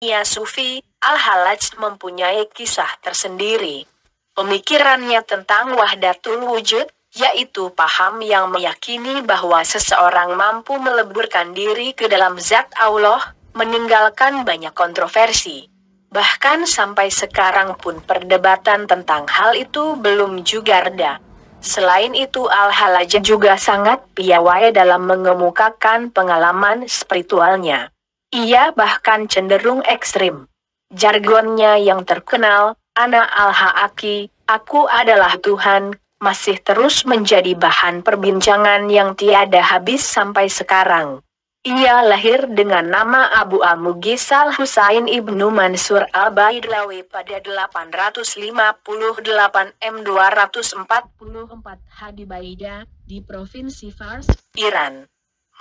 Ia Sufi, Al-Halaj mempunyai kisah tersendiri. Pemikirannya tentang wahdatul wujud, yaitu paham yang meyakini bahwa seseorang mampu meleburkan diri ke dalam zat Allah, meninggalkan banyak kontroversi. Bahkan sampai sekarang pun perdebatan tentang hal itu belum juga reda. Selain itu Al-Halaj juga sangat piawai dalam mengemukakan pengalaman spiritualnya. Ia bahkan cenderung ekstrim. Jargonnya yang terkenal, Ana Al-Haaki, aku adalah Tuhan, masih terus menjadi bahan perbincangan yang tiada habis sampai sekarang. Ia lahir dengan nama Abu Amugis Al-Husain ibnu Mansur Al-Baidlawi pada 858 M244 H di Baida, di Provinsi Fars, Iran.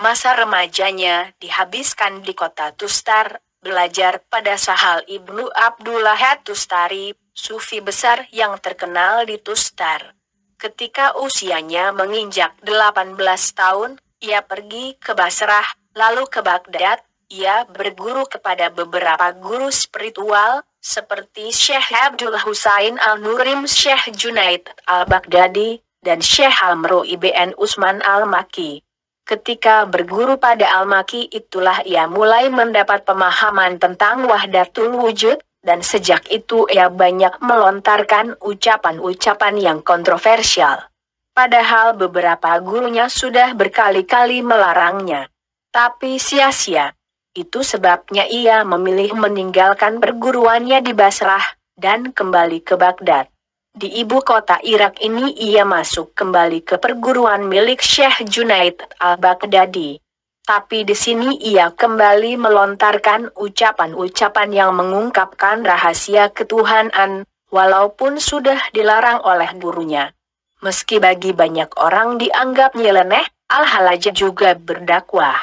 Masa remajanya dihabiskan di kota Tustar, belajar pada Sahal ibnu Abdullah Tustari, sufi besar yang terkenal di Tustar. Ketika usianya menginjak 18 tahun, ia pergi ke Basrah, lalu ke Baghdad. Ia berguru kepada beberapa guru spiritual, seperti Syekh Abdul Husain Al-Nurim, Syekh Junaid Al-Baghdadi, dan Syekh Al-Mru ibn Usman Al-Maki. Ketika berguru pada Al-Maki itulah ia mulai mendapat pemahaman tentang wahdatul wujud, dan sejak itu ia banyak melontarkan ucapan-ucapan yang kontroversial. Padahal beberapa gurunya sudah berkali-kali melarangnya. Tapi sia-sia. Itu sebabnya ia memilih meninggalkan perguruannya di Basrah, dan kembali ke Baghdad. Di ibu kota Irak ini ia masuk kembali ke perguruan milik Syekh Junaid Al-Baghdadi. Tapi di sini ia kembali melontarkan ucapan-ucapan yang mengungkapkan rahasia ketuhanan, walaupun sudah dilarang oleh gurunya. Meski bagi banyak orang dianggap nyeleneh, Al-Halaj juga berdakwah.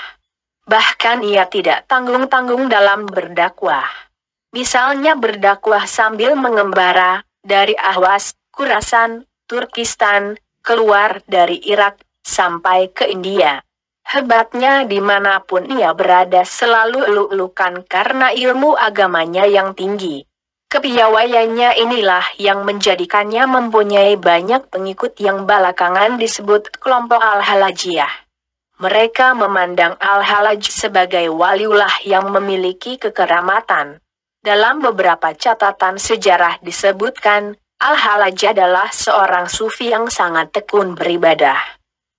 Bahkan ia tidak tanggung-tanggung dalam berdakwah. Misalnya berdakwah sambil mengembara, dari Ahwas, Khurasan, Turkistan, keluar dari Irak, sampai ke India. Hebatnya dimanapun ia berada selalu eluk-elukan karena ilmu agamanya yang tinggi. Kepiawaiannya inilah yang menjadikannya mempunyai banyak pengikut yang belakangan disebut kelompok Al-Halajiyah. Mereka memandang Al-Halaj sebagai waliullah yang memiliki kekeramatan. Dalam beberapa catatan sejarah disebutkan, Al-Halaj adalah seorang sufi yang sangat tekun beribadah.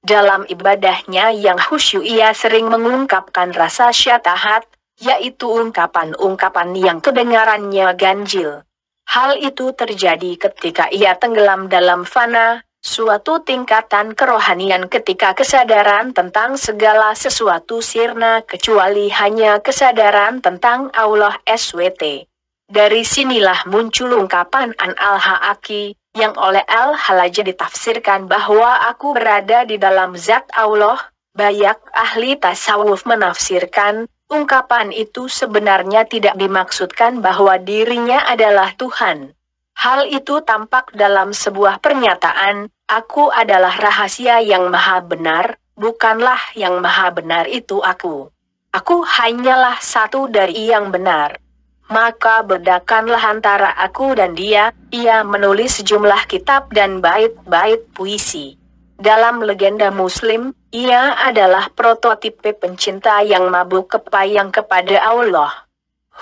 Dalam ibadahnya yang khusyuk ia sering mengungkapkan rasa syatahat, yaitu ungkapan-ungkapan yang kedengarannya ganjil. Hal itu terjadi ketika ia tenggelam dalam fana, suatu tingkatan kerohanian ketika kesadaran tentang segala sesuatu sirna kecuali hanya kesadaran tentang Allah SWT. Dari sinilah muncul ungkapan An Al-Haaki, yang oleh Al-Halaj ditafsirkan bahwa aku berada di dalam zat Allah. Banyak ahli tasawuf menafsirkan, ungkapan itu sebenarnya tidak dimaksudkan bahwa dirinya adalah Tuhan. Hal itu tampak dalam sebuah pernyataan, aku adalah rahasia yang maha benar, bukanlah yang maha benar itu aku. Aku hanyalah satu dari yang benar. Maka bedakanlah antara aku dan dia, ia menulis sejumlah kitab dan bait-bait puisi. Dalam legenda Muslim, ia adalah prototipe pencinta yang mabuk kepayang kepada Allah.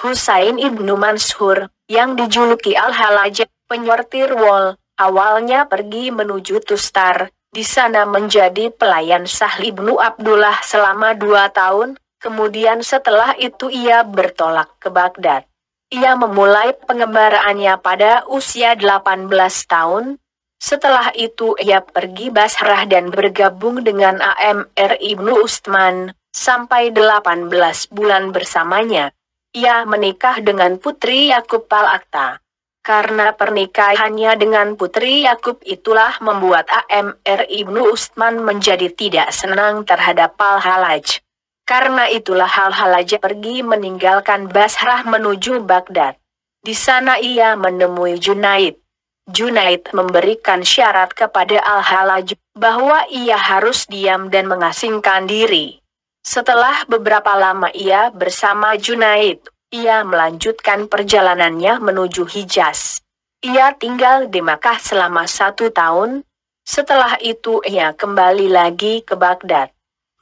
Husain ibnu Mansur, yang dijuluki Al-Halaj, penyortir wol, awalnya pergi menuju Tustar, di sana menjadi pelayan Sahl ibnu Abdullah selama 2 tahun, kemudian setelah itu ia bertolak ke Baghdad. Ia memulai pengembaraannya pada usia 18 tahun. Setelah itu ia pergi Basrah dan bergabung dengan Amr ibnu Utsman, sampai 18 bulan bersamanya. Ia menikah dengan putri Yakub Al-Akta. Karena pernikahannya dengan putri Yakub itulah membuat Amr ibnu Utsman menjadi tidak senang terhadap Al-Halaj. Karena itulah Al-Halaj pergi meninggalkan Basrah menuju Baghdad. Di sana ia menemui Junaid. Junaid memberikan syarat kepada Al-Halaj bahwa ia harus diam dan mengasingkan diri. Setelah beberapa lama ia bersama Junaid, ia melanjutkan perjalanannya menuju Hijaz. Ia tinggal di Makkah selama 1 tahun. Setelah itu ia kembali lagi ke Baghdad.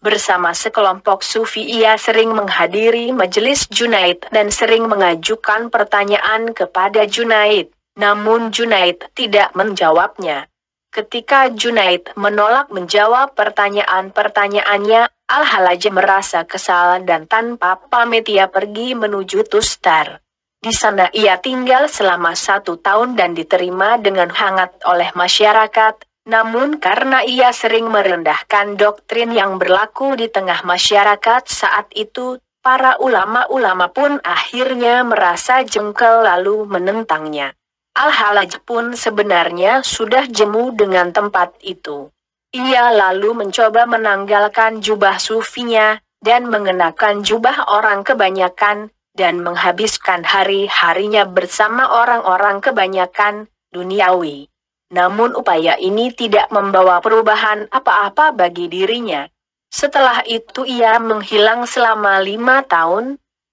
Bersama sekelompok sufi ia sering menghadiri majelis Junaid dan sering mengajukan pertanyaan kepada Junaid. Namun Junaid tidak menjawabnya. Ketika Junaid menolak menjawab pertanyaan-pertanyaannya, Al-Halaj merasa kesal dan tanpa pamit ia pergi menuju Tustar. Di sana ia tinggal selama 1 tahun dan diterima dengan hangat oleh masyarakat, namun karena ia sering merendahkan doktrin yang berlaku di tengah masyarakat saat itu, para ulama-ulama pun akhirnya merasa jengkel lalu menentangnya. Al-Halaj pun sebenarnya sudah jemu dengan tempat itu. Ia lalu mencoba menanggalkan jubah sufinya, dan mengenakan jubah orang kebanyakan, dan menghabiskan hari-harinya bersama orang-orang kebanyakan duniawi. Namun upaya ini tidak membawa perubahan apa-apa bagi dirinya. Setelah itu ia menghilang selama 5 tahun.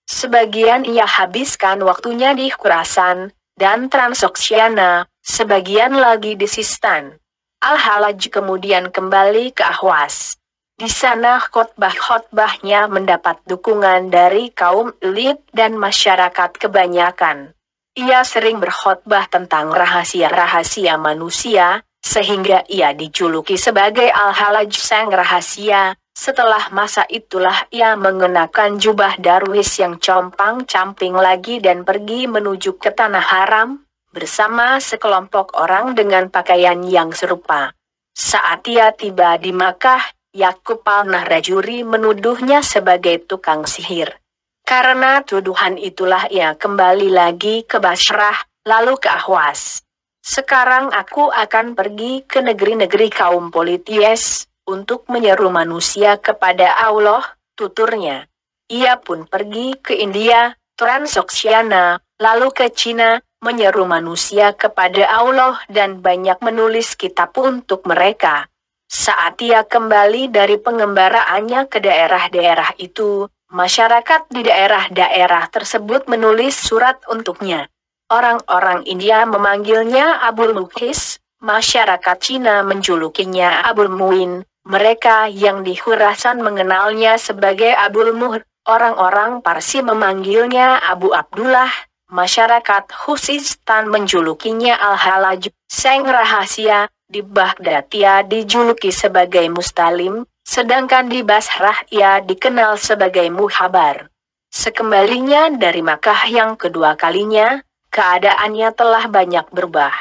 Sebagian ia habiskan waktunya di Khurasan dan Transoksiana, sebagian lagi di Sistan. Al-Halaj kemudian kembali ke Ahwas. Di sana khotbah-khotbahnya mendapat dukungan dari kaum elit dan masyarakat kebanyakan. Ia sering berkhotbah tentang rahasia-rahasia manusia, sehingga ia dijuluki sebagai Al-Halaj Sang Rahasia. Setelah masa itulah ia mengenakan jubah darwis yang compang-camping lagi dan pergi menuju ke Tanah Haram, bersama sekelompok orang dengan pakaian yang serupa. Saat ia tiba di Makkah, Yakub al-Nahrajuri menuduhnya sebagai tukang sihir. Karena tuduhan itulah ia kembali lagi ke Basrah, lalu ke Ahwas. Sekarang aku akan pergi ke negeri-negeri kaum polities, untuk menyeru manusia kepada Allah, tuturnya. Ia pun pergi ke India, Transoksiana, lalu ke Cina, menyeru manusia kepada Allah dan banyak menulis kitab untuk mereka. Saat ia kembali dari pengembaraannya ke daerah-daerah itu, masyarakat di daerah-daerah tersebut menulis surat untuknya. Orang-orang India memanggilnya Abul Mukhis, masyarakat Cina menjulukinya Abul Muin, mereka yang di Khurasan mengenalnya sebagai Abul Muhr, orang-orang Parsi memanggilnya Abu Abdullah, masyarakat Khuzestan menjulukinya Al-Halaj, Sang Rahasia, di Baghdad ia dijuluki sebagai Mustalim, sedangkan di Basrah ia dikenal sebagai Muhabar. Sekembalinya dari Makkah yang kedua kalinya, keadaannya telah banyak berubah.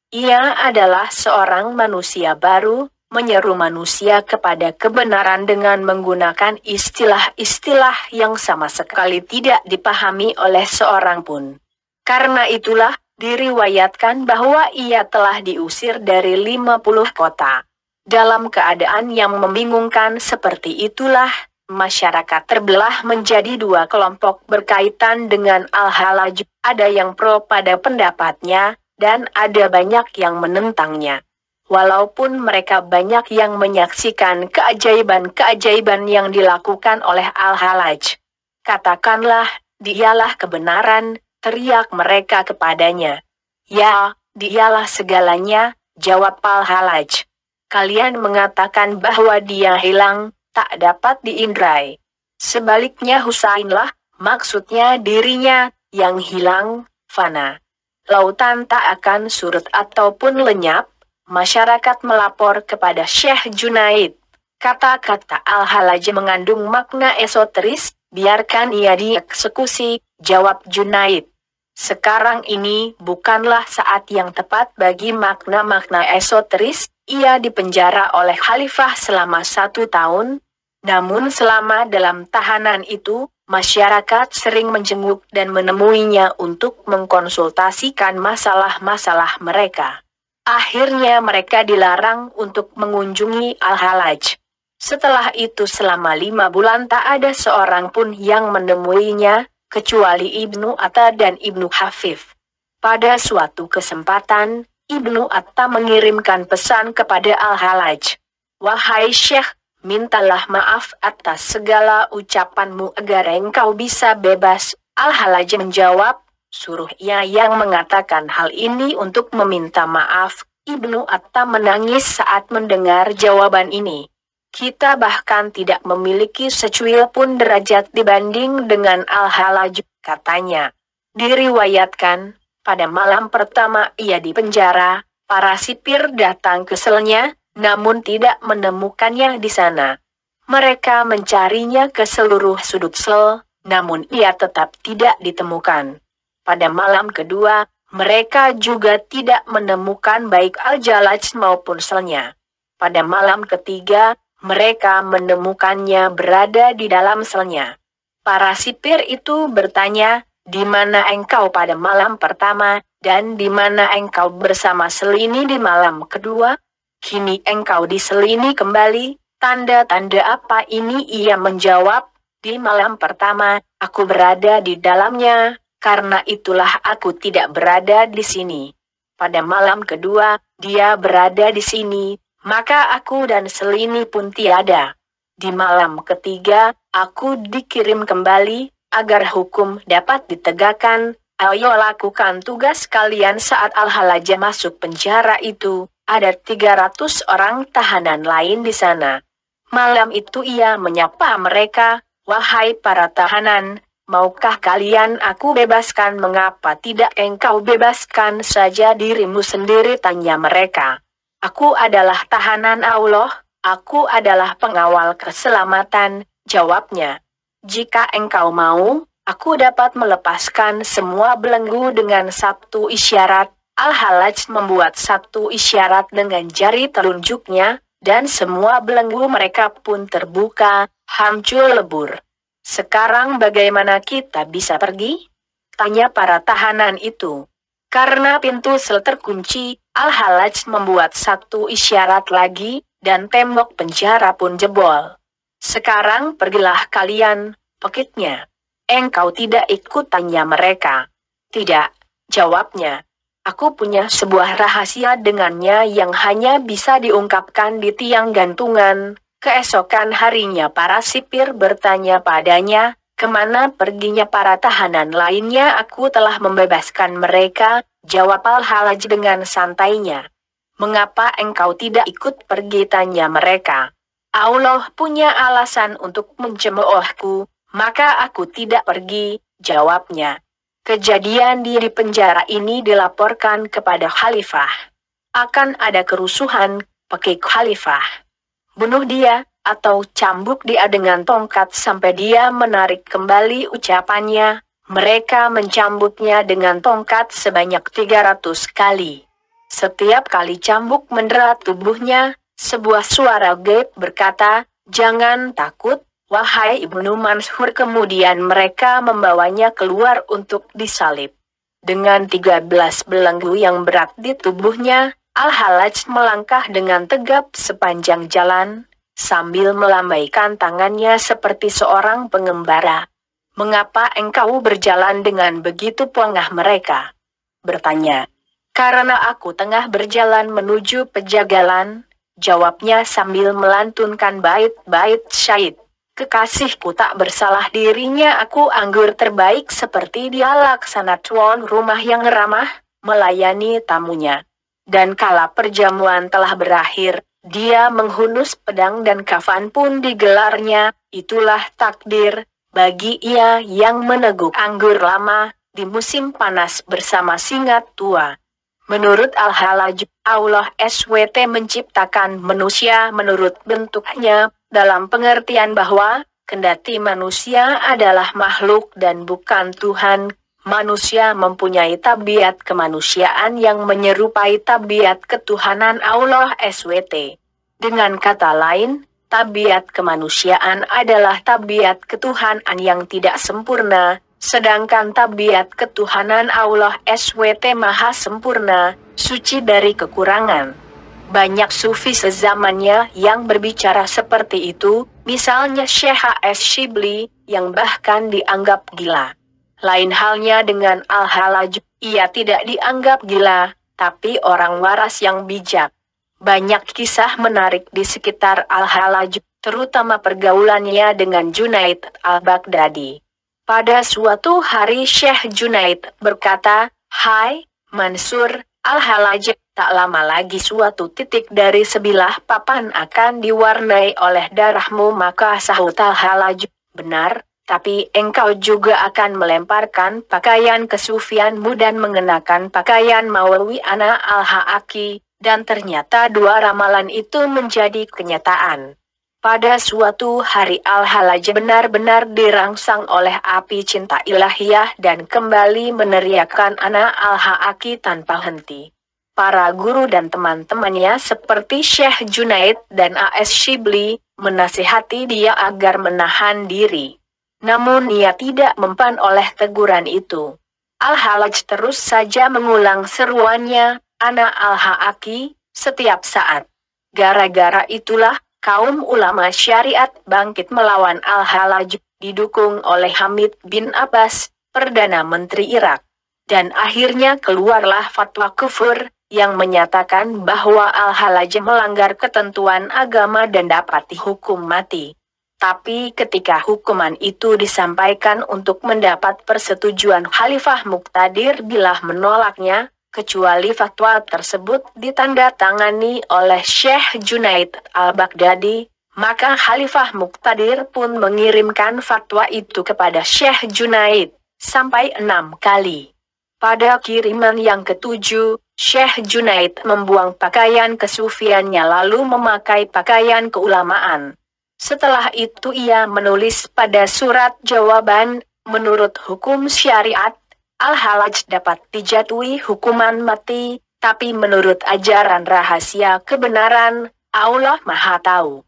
Ia adalah seorang manusia baru, menyeru manusia kepada kebenaran dengan menggunakan istilah-istilah yang sama sekali tidak dipahami oleh seorang pun. Karena itulah, diriwayatkan bahwa ia telah diusir dari 50 kota. Dalam keadaan yang membingungkan seperti itulah, masyarakat terbelah menjadi 2 kelompok berkaitan dengan Al-Halaj, ada yang pro pada pendapatnya, dan ada banyak yang menentangnya. Walaupun mereka banyak yang menyaksikan keajaiban-keajaiban yang dilakukan oleh Al-Halaj. Katakanlah, dialah kebenaran, teriak mereka kepadanya. Ya, dialah segalanya, jawab Al-Halaj. Kalian mengatakan bahwa dia hilang, tak dapat diindrai. Sebaliknya Husainlah, maksudnya dirinya, yang hilang, fana. Lautan tak akan surut ataupun lenyap. Masyarakat melapor kepada Syekh Junaid. Kata-kata Al-Halaj mengandung makna esoteris, biarkan ia dieksekusi, jawab Junaid. Sekarang ini bukanlah saat yang tepat bagi makna-makna esoteris, ia dipenjara oleh khalifah selama 1 tahun. Namun selama dalam tahanan itu, masyarakat sering menjenguk dan menemuinya untuk mengkonsultasikan masalah-masalah mereka. Akhirnya mereka dilarang untuk mengunjungi Al-Halaj. Setelah itu selama 5 bulan tak ada seorang pun yang menemuinya, kecuali Ibnu Atta dan Ibnu Hafif. Pada suatu kesempatan, Ibnu Atta mengirimkan pesan kepada Al-Halaj. Wahai Syekh, mintalah maaf atas segala ucapanmu agar engkau bisa bebas, Al-Halaj menjawab, suruh ia yang mengatakan hal ini untuk meminta maaf. Ibnu Atta menangis saat mendengar jawaban ini. Kita bahkan tidak memiliki secuil pun derajat dibanding dengan Al-Halaj, katanya. Diriwayatkan, pada malam pertama ia di penjara, para sipir datang ke selnya, namun tidak menemukannya di sana. Mereka mencarinya ke seluruh sudut sel, namun ia tetap tidak ditemukan. Pada malam kedua, mereka juga tidak menemukan baik Al-Jalaj maupun selnya. Pada malam ketiga, mereka menemukannya berada di dalam selnya. Para sipir itu bertanya, di mana engkau pada malam pertama, dan di mana engkau bersama Selini di malam kedua? Kini engkau di Selini kembali, tanda-tanda apa ini? Ia menjawab, di malam pertama, aku berada di dalamnya. Karena itulah aku tidak berada di sini. Pada malam kedua, dia berada di sini, maka aku dan Selini pun tiada. Di malam ketiga, aku dikirim kembali, agar hukum dapat ditegakkan. Ayo lakukan tugas kalian. Saat Al-Halaj masuk penjara itu, ada 300 orang tahanan lain di sana. Malam itu ia menyapa mereka, wahai para tahanan, maukah kalian aku bebaskan? Mengapa tidak engkau bebaskan saja dirimu sendiri? Tanya mereka. Aku adalah tahanan Allah, aku adalah pengawal keselamatan, jawabnya. Jika engkau mau, aku dapat melepaskan semua belenggu dengan satu isyarat. Al-Halaj membuat satu isyarat dengan jari telunjuknya, dan semua belenggu mereka pun terbuka, hancur lebur. Sekarang bagaimana kita bisa pergi? Tanya para tahanan itu. Karena pintu sel terkunci, Al-Halaj membuat satu isyarat lagi, dan tembok penjara pun jebol. Sekarang pergilah kalian, pekitnya. Engkau tidak ikut? Tanya mereka. Tidak, jawabnya. Aku punya sebuah rahasia dengannya yang hanya bisa diungkapkan di tiang gantungan. Keesokan harinya para sipir bertanya padanya, kemana perginya para tahanan lainnya? Aku telah membebaskan mereka, jawab Al-Halaj dengan santainya. Mengapa engkau tidak ikut pergi? Tanya mereka. Allah punya alasan untuk mencemoohku, maka aku tidak pergi, jawabnya. Kejadian di penjara ini dilaporkan kepada Khalifah. Akan ada kerusuhan, pekik Khalifah. Bunuh dia, atau cambuk dia dengan tongkat sampai dia menarik kembali ucapannya. Mereka mencambuknya dengan tongkat sebanyak 300 kali. Setiap kali cambuk mendera tubuhnya, sebuah suara gaib berkata, jangan takut, wahai Ibnu Mansur. Kemudian mereka membawanya keluar untuk disalib. Dengan 13 belenggu yang berat di tubuhnya, Al-Halaj melangkah dengan tegap sepanjang jalan, sambil melambaikan tangannya seperti seorang pengembara. Mengapa engkau berjalan dengan begitu poangah? Mereka bertanya. Karena aku tengah berjalan menuju pejagalan, jawabnya sambil melantunkan bait-bait syair. Kekasihku tak bersalah dirinya, aku anggur terbaik seperti dia, laksana tuan rumah yang ramah, melayani tamunya. Dan kala perjamuan telah berakhir, dia menghunus pedang dan kafan pun digelarnya. Itulah takdir bagi ia yang meneguk anggur lama di musim panas bersama singa tua. Menurut Al-Halaj, Allah SWT menciptakan manusia menurut bentuknya, dalam pengertian bahwa kendati manusia adalah makhluk dan bukan Tuhan, manusia mempunyai tabiat kemanusiaan yang menyerupai tabiat ketuhanan Allah SWT. Dengan kata lain, tabiat kemanusiaan adalah tabiat ketuhanan yang tidak sempurna, sedangkan tabiat ketuhanan Allah SWT maha sempurna, suci dari kekurangan. Banyak sufi sezamannya yang berbicara seperti itu, misalnya Syekh H.S. Shibli, yang bahkan dianggap gila. Lain halnya dengan Al-Halaj, ia tidak dianggap gila, tapi orang waras yang bijak. Banyak kisah menarik di sekitar Al-Halaj, terutama pergaulannya dengan Junaid al-Baghdadi. Pada suatu hari Syekh Junaid berkata, "Hai, Mansur, Al-Halaj, tak lama lagi suatu titik dari sebilah papan akan diwarnai oleh darahmu." Maka sahut Al-Halaj, "Benar, tapi engkau juga akan melemparkan pakaian kesufianmu dan mengenakan pakaian Maulwi Ana Al-Ha'aki." Dan ternyata dua ramalan itu menjadi kenyataan. Pada suatu hari Al-Halaj benar-benar dirangsang oleh api cinta ilahiyah dan kembali meneriakkan Ana Al-Ha'aki tanpa henti. Para guru dan teman-temannya seperti Syekh Junaid dan A.S. Shibli menasihati dia agar menahan diri. Namun ia tidak mempan oleh teguran itu. Al-Halaj terus saja mengulang seruannya, "Ana Al-Ha'aki," setiap saat. Gara-gara itulah kaum ulama syariat bangkit melawan Al-Halaj, didukung oleh Hamid bin Abbas, Perdana Menteri Irak. Dan akhirnya keluarlah fatwa kufur, yang menyatakan bahwa Al-Halaj melanggar ketentuan agama dan dapat dihukum mati. Tapi ketika hukuman itu disampaikan untuk mendapat persetujuan Khalifah Muqtadir Billah menolaknya, kecuali fatwa tersebut ditandatangani oleh Syekh Junaid Al-Baghdadi, maka Khalifah Muqtadir pun mengirimkan fatwa itu kepada Syekh Junaid, sampai 6 kali. Pada kiriman yang ketujuh, Syekh Junaid membuang pakaian kesufiannya lalu memakai pakaian keulamaan. Setelah itu ia menulis pada surat jawaban, menurut hukum syariat, Al-Halaj dapat dijatuhi hukuman mati, tapi menurut ajaran rahasia kebenaran, Allah Maha Tahu.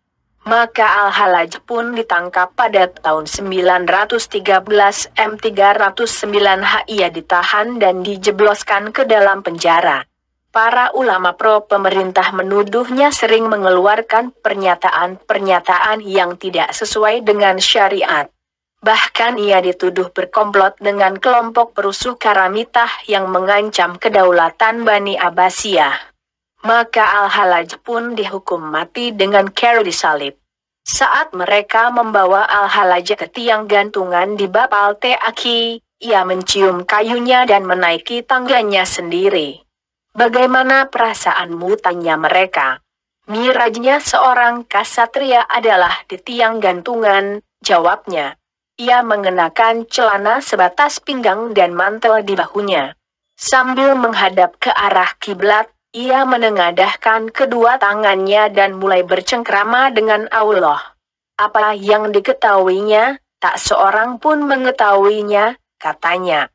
Maka Al-Halaj pun ditangkap pada tahun 913 M309H. Ia ditahan dan dijebloskan ke dalam penjara. Para ulama pro pemerintah menuduhnya sering mengeluarkan pernyataan-pernyataan yang tidak sesuai dengan syariat. Bahkan ia dituduh berkomplot dengan kelompok perusuh Karamitah yang mengancam kedaulatan Bani Abbasiyah. Maka Al-Halaj pun dihukum mati dengan cara disalib. Saat mereka membawa Al-Halaj ke tiang gantungan di Bapal Te'aki, ia mencium kayunya dan menaiki tangganya sendiri. "Bagaimana perasaanmu?" tanya mereka. "Mirajnya seorang kasatria adalah di tiang gantungan," jawabnya. Ia mengenakan celana sebatas pinggang dan mantel di bahunya. Sambil menghadap ke arah kiblat, ia menengadahkan kedua tangannya dan mulai bercengkrama dengan Allah. Apa yang diketahuinya, tak seorang pun mengetahuinya, katanya.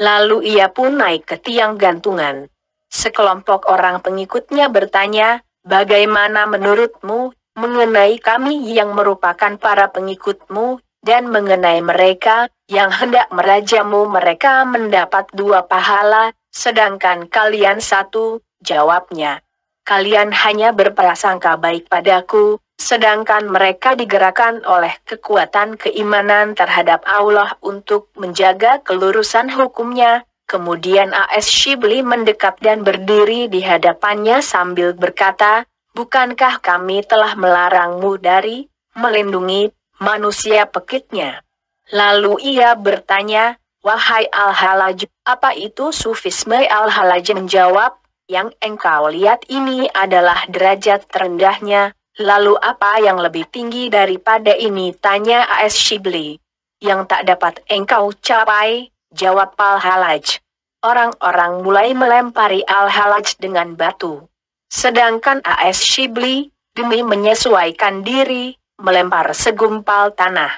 Lalu ia pun naik ke tiang gantungan. Sekelompok orang pengikutnya bertanya, "Bagaimana menurutmu, mengenai kami yang merupakan para pengikutmu, dan mengenai mereka, yang hendak merajamu?" "Mereka mendapat 2 pahala, sedangkan kalian 1, jawabnya. "Kalian hanya berprasangka baik padaku, sedangkan mereka digerakkan oleh kekuatan keimanan terhadap Allah untuk menjaga kelurusan hukumnya." Kemudian A.S. Shibli mendekat dan berdiri di hadapannya sambil berkata, "Bukankah kami telah melarangmu dari melindungi manusia?" pekiknya. Lalu ia bertanya, "Wahai Al-Halaj, apa itu sufisme?" Al-Halaj menjawab, "Yang engkau lihat ini adalah derajat terendahnya, lalu apa yang lebih tinggi daripada ini?" tanya A.S. Shibli. "Yang tak dapat engkau capai," jawab Al-Halaj. Orang-orang mulai melempari Al-Halaj dengan batu. Sedangkan A.S. Shibli, demi menyesuaikan diri, melempar segumpal tanah.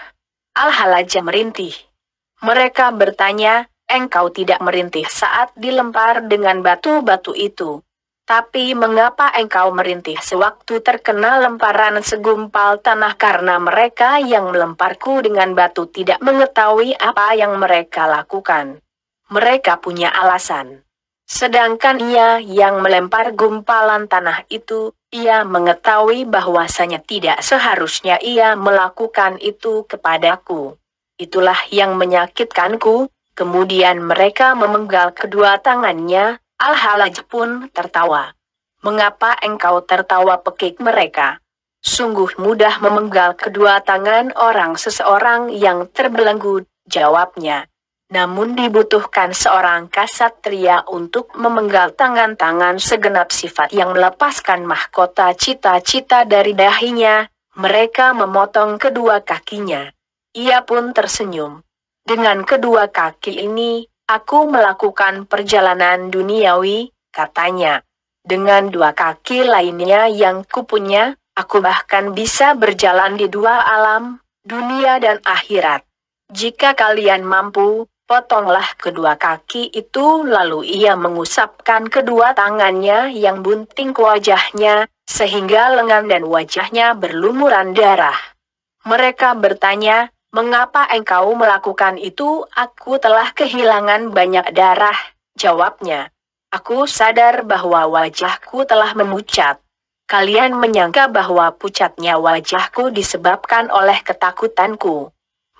Al-Halaj merintih. Mereka bertanya, "Engkau tidak merintih saat dilempar dengan batu-batu itu. Tapi mengapa engkau merintih sewaktu terkena lemparan segumpal tanah?" "Karena mereka yang melemparku dengan batu tidak mengetahui apa yang mereka lakukan. Mereka punya alasan. Sedangkan ia yang melempar gumpalan tanah itu, ia mengetahui bahwasanya tidak seharusnya ia melakukan itu kepadaku. Itulah yang menyakitkanku." Kemudian mereka memenggal kedua tangannya. Al-Halaj pun tertawa. "Mengapa engkau tertawa?" pekik mereka. "Sungguh mudah memenggal kedua tangan orang seseorang yang terbelenggu, jawabnya. Namun dibutuhkan seorang kasatria untuk memenggal tangan-tangan segenap sifat yang melepaskan mahkota cita-cita dari dahinya. Mereka memotong kedua kakinya. Ia pun tersenyum. Dengan kedua kaki ini, aku melakukan perjalanan duniawi, katanya. Dengan dua kaki lainnya yang kupunya, aku bahkan bisa berjalan di dua alam, dunia dan akhirat. Jika kalian mampu, potonglah kedua kaki itu. Lalu ia mengusapkan kedua tangannya yang bunting ke wajahnya, sehingga lengan dan wajahnya berlumuran darah. Mereka bertanya, "Mengapa engkau melakukan itu?" "Aku telah kehilangan banyak darah," jawabnya. "Aku sadar bahwa wajahku telah memucat." "Kalian menyangka bahwa pucatnya wajahku disebabkan oleh ketakutanku.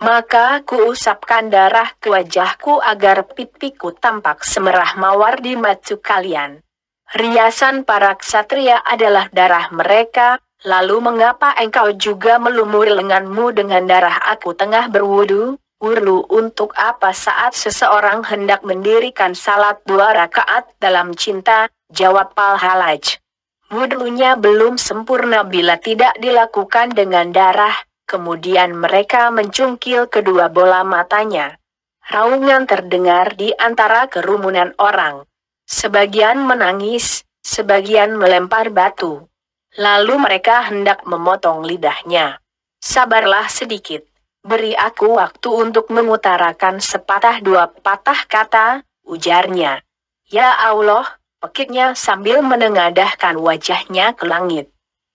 Maka kuusapkan darah ke wajahku agar pipiku tampak semerah mawar di mata kalian. Riasan para ksatria adalah darah mereka, lalu mengapa engkau juga melumuri lenganmu dengan darah aku tengah berwudu?" "Wudhu untuk apa saat seseorang hendak mendirikan salat 2 rakaat dalam cinta?" jawab Al-Halaj. "Wudhunya belum sempurna bila tidak dilakukan dengan darah." Kemudian mereka mencungkil kedua bola matanya. Raungan terdengar di antara kerumunan orang. Sebagian menangis, sebagian melempar batu. Lalu mereka hendak memotong lidahnya. "Sabarlah sedikit. Beri aku waktu untuk mengutarakan sepatah dua patah kata," ujarnya. "Ya Allah," pekiknya sambil menengadahkan wajahnya ke langit.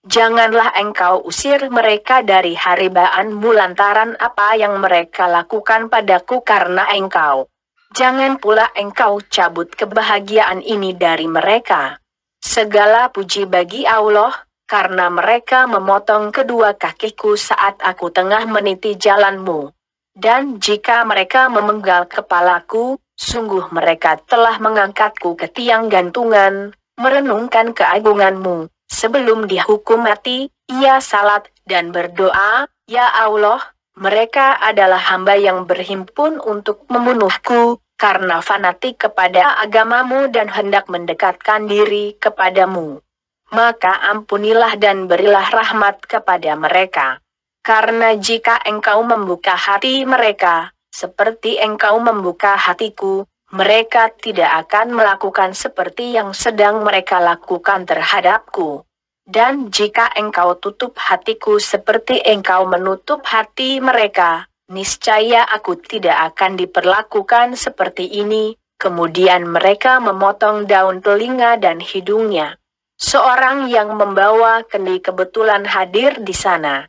"Janganlah engkau usir mereka dari haribaanmu lantaran apa yang mereka lakukan padaku karena engkau. Jangan pula engkau cabut kebahagiaan ini dari mereka. Segala puji bagi Allah, karena mereka memotong kedua kakiku saat aku tengah meniti jalanmu. Dan jika mereka memenggal kepalaku, sungguh mereka telah mengangkatku ke tiang gantungan, merenungkan keagunganmu. Sebelum dihukum mati, ia salat dan berdoa, 'Ya Allah, mereka adalah hamba yang berhimpun untuk membunuhku, karena fanatik kepada agamamu dan hendak mendekatkan diri kepadamu. Maka ampunilah dan berilah rahmat kepada mereka. Karena jika engkau membuka hati mereka, seperti engkau membuka hatiku, mereka tidak akan melakukan seperti yang sedang mereka lakukan terhadapku. Dan jika engkau tutup hatiku seperti engkau menutup hati mereka, niscaya aku tidak akan diperlakukan seperti ini." Kemudian mereka memotong daun telinga dan hidungnya. Seorang yang membawa kendi kebetulan hadir di sana.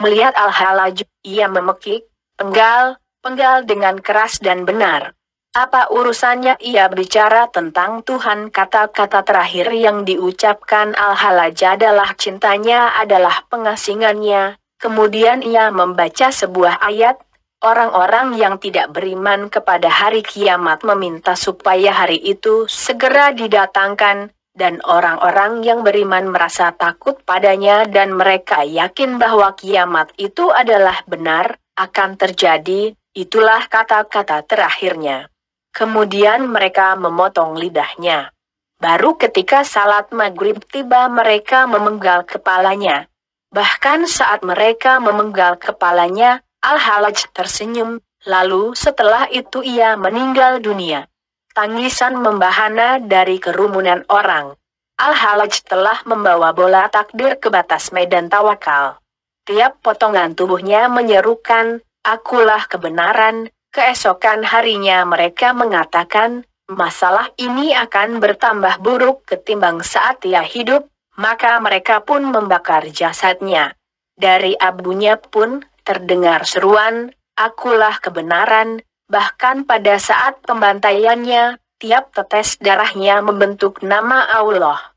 Melihat Al-Halaj, ia memekik, "Penggal, penggal dengan keras dan benar. Apa urusannya ia bicara tentang Tuhan?" Kata-kata terakhir yang diucapkan Al-Halaj adalah cintanya adalah pengasingannya. Kemudian ia membaca sebuah ayat, "Orang-orang yang tidak beriman kepada hari kiamat meminta supaya hari itu segera didatangkan, dan orang-orang yang beriman merasa takut padanya dan mereka yakin bahwa kiamat itu adalah benar, akan terjadi." Itulah kata-kata terakhirnya. Kemudian mereka memotong lidahnya. Baru ketika salat maghrib tiba mereka memenggal kepalanya. Bahkan saat mereka memenggal kepalanya, Al-Halaj tersenyum, lalu setelah itu ia meninggal dunia. Tangisan membahana dari kerumunan orang. Al-Halaj telah membawa bola takdir ke batas medan tawakal. Tiap potongan tubuhnya menyerukan, "Akulah kebenaran." Keesokan harinya mereka mengatakan, masalah ini akan bertambah buruk ketimbang saat ia hidup, maka mereka pun membakar jasadnya. Dari abunya pun terdengar seruan, "Akulah kebenaran." Bahkan pada saat pembantaiannya, tiap tetes darahnya membentuk nama Allah.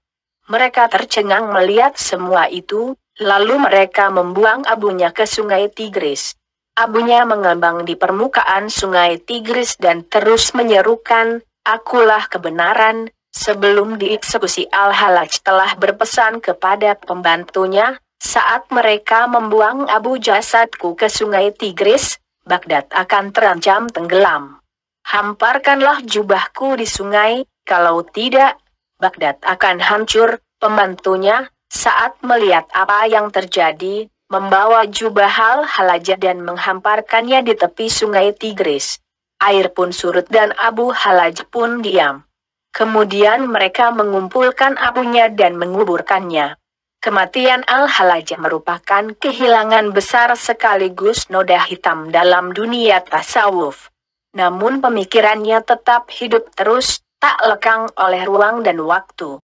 Mereka tercengang melihat semua itu, lalu mereka membuang abunya ke sungai Tigris. Abunya mengambang di permukaan sungai Tigris dan terus menyerukan, "Akulah kebenaran." Sebelum dieksekusi Al-Halaj telah berpesan kepada pembantunya, "Saat mereka membuang abu jasadku ke sungai Tigris, Baghdad akan terancam tenggelam. Hamparkanlah jubahku di sungai, kalau tidak, Baghdad akan hancur. Pembantunya, saat melihat apa yang terjadi, membawa jubah Al-Halaja dan menghamparkannya di tepi sungai Tigris. Air pun surut dan Abu Halaj pun diam. Kemudian mereka mengumpulkan abunya dan menguburkannya. Kematian Al-Halaja merupakan kehilangan besar sekaligus noda hitam dalam dunia tasawuf. Namun pemikirannya tetap hidup terus, tak lekang oleh ruang dan waktu.